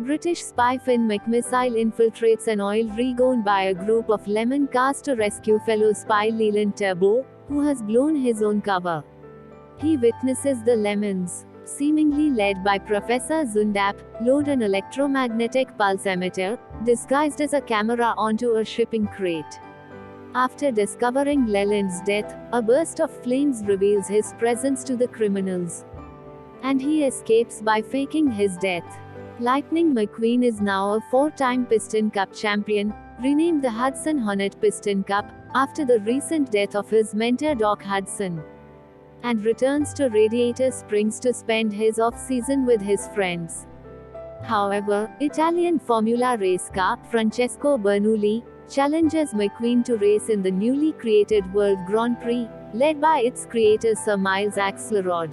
British spy Finn McMissile infiltrates an oil rig owned by a group of Lemon cars to rescue fellow spy Leland Turbo, who has blown his own cover. He witnesses the Lemons, seemingly led by Professor Zundap, load an electromagnetic pulse emitter, disguised as a camera onto a shipping crate. After discovering Leland's death, a burst of flames reveals his presence to the criminals, and he escapes by faking his death. Lightning McQueen is now a 4-time Piston Cup champion, renamed the Hudson Hornet Piston Cup, after the recent death of his mentor Doc Hudson, and returns to Radiator Springs to spend his off-season with his friends. However, Italian Formula race car Francesco Bernoulli challenges McQueen to race in the newly created World Grand Prix, led by its creator Sir Miles Axelrod,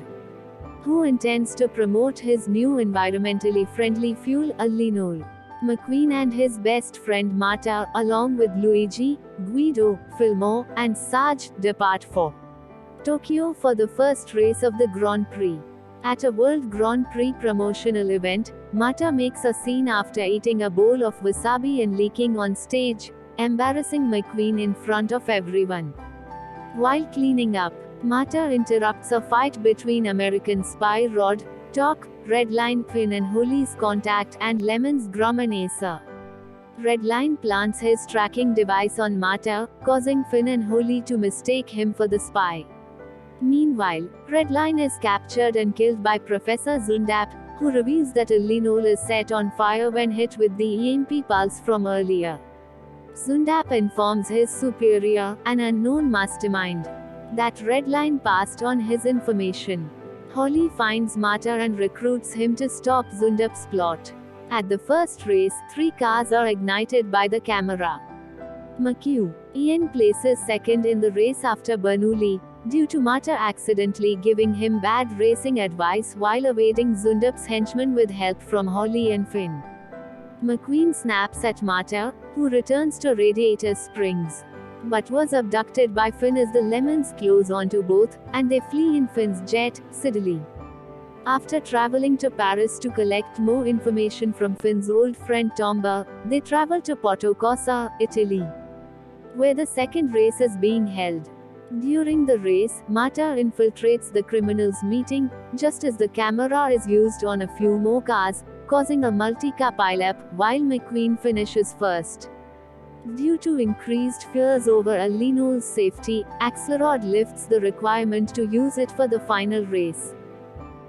who intends to promote his new environmentally friendly fuel, linol. McQueen and his best friend Marta, along with Luigi, Guido, Fillmore, and Sarge, depart for Tokyo for the first race of the Grand Prix. At a World Grand Prix promotional event, Marta makes a scene after eating a bowl of wasabi and leaking on stage, embarrassing McQueen in front of everyone. While cleaning up, Marta interrupts a fight between American spy Rod, Doc, Redline Finn and Holly's contact and Lemon's Grumman Acer. Redline plants his tracking device on Marta, causing Finn and Holly to mistake him for the spy. Meanwhile, Redline is captured and killed by Professor Zundap, who reveals that Linol is set on fire when hit with the EMP pulse from earlier. Zundap informs his superior, an unknown mastermind, that Redline passed on his information. Holly finds Marta and recruits him to stop Zundap's plot. At the first race, 3 cars are ignited by the camera. Ian places second in the race after Bernoulli, due to Marta accidentally giving him bad racing advice while evading Zundap's henchmen with help from Holly and Finn. McQueen snaps at Marta, who returns to Radiator Springs, but was abducted by Finn as the Lemons close onto both, and they flee in Finn's jet, Siddeley. After traveling to Paris to collect more information from Finn's old friend Tomba, they travel to Porto Cosa, Italy, where the second race is being held. During the race, Marta infiltrates the criminals' meeting, just as the camera is used on a few more cars, causing a multi-car pileup, while McQueen finishes first. Due to increased fears over Linol's safety, Axelrod lifts the requirement to use it for the final race.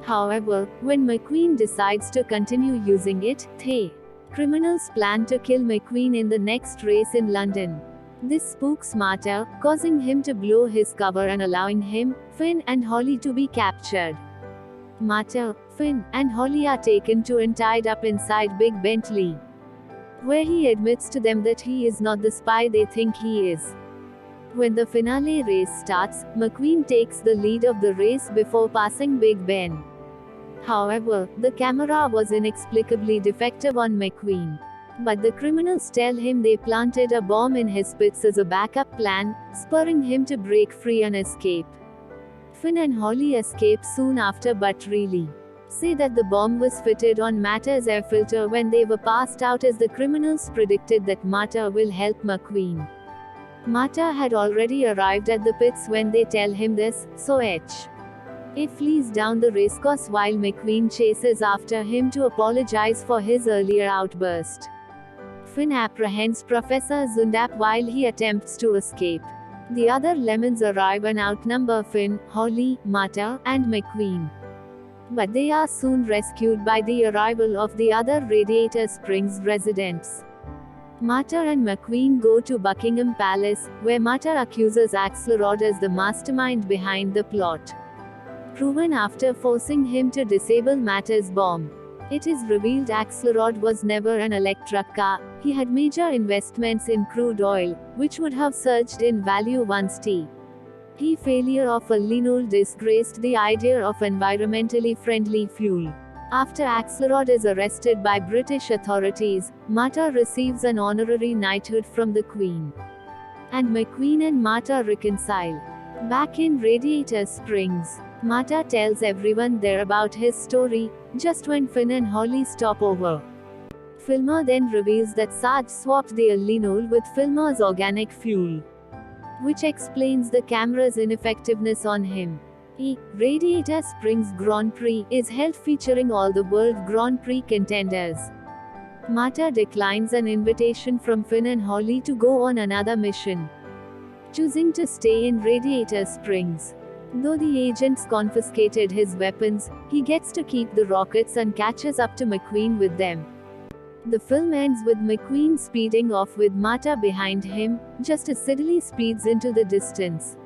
However, when McQueen decides to continue using it, the criminals plan to kill McQueen in the next race in London. This spooks Marta, causing him to blow his cover and allowing him, Finn, and Holly to be captured. Marta, Finn, and Holly are taken to and tied up inside Big Bentley, where he admits to them that he is not the spy they think he is. When the finale race starts, McQueen takes the lead of the race before passing Big Ben. However, the camera was inexplicably defective on McQueen, but the criminals tell him they planted a bomb in his pits as a backup plan, spurring him to break free and escape. Finn and Holly escape soon after but really say that the bomb was fitted on Marta's air filter when they were passed out, as the criminals predicted that Marta will help McQueen. Marta had already arrived at the pits when they tell him this, so he flees down the racecourse while McQueen chases after him to apologize for his earlier outburst. Finn apprehends Professor Zundap while he attempts to escape. The other Lemons arrive and outnumber Finn, Holly, Marta, and McQueen, but they are soon rescued by the arrival of the other Radiator Springs residents. Marta and McQueen go to Buckingham Palace, where Marta accuses Axelrod as the mastermind behind the plot, proven after forcing him to disable Marta's bomb. It is revealed Axelrod was never an electric car. He had major investments in crude oil, which would have surged in value once the failure of Linol disgraced the idea of environmentally friendly fuel. After Axelrod is arrested by British authorities, Marta receives an honorary knighthood from the Queen, and McQueen and Marta reconcile. Back in Radiator Springs, Marta tells everyone there about his story, just when Finn and Holly stop over. Filmer then reveals that Sarge swapped the linol with Filmer's organic fuel, which explains the camera's ineffectiveness on him. Radiator Springs Grand Prix is held featuring all the World Grand Prix contenders. Mata declines an invitation from Finn and Holly to go on another mission, choosing to stay in Radiator Springs. Though the agents confiscated his weapons, he gets to keep the rockets and catches up to McQueen with them. The film ends with McQueen speeding off with Mata behind him, just as Siddeley speeds into the distance.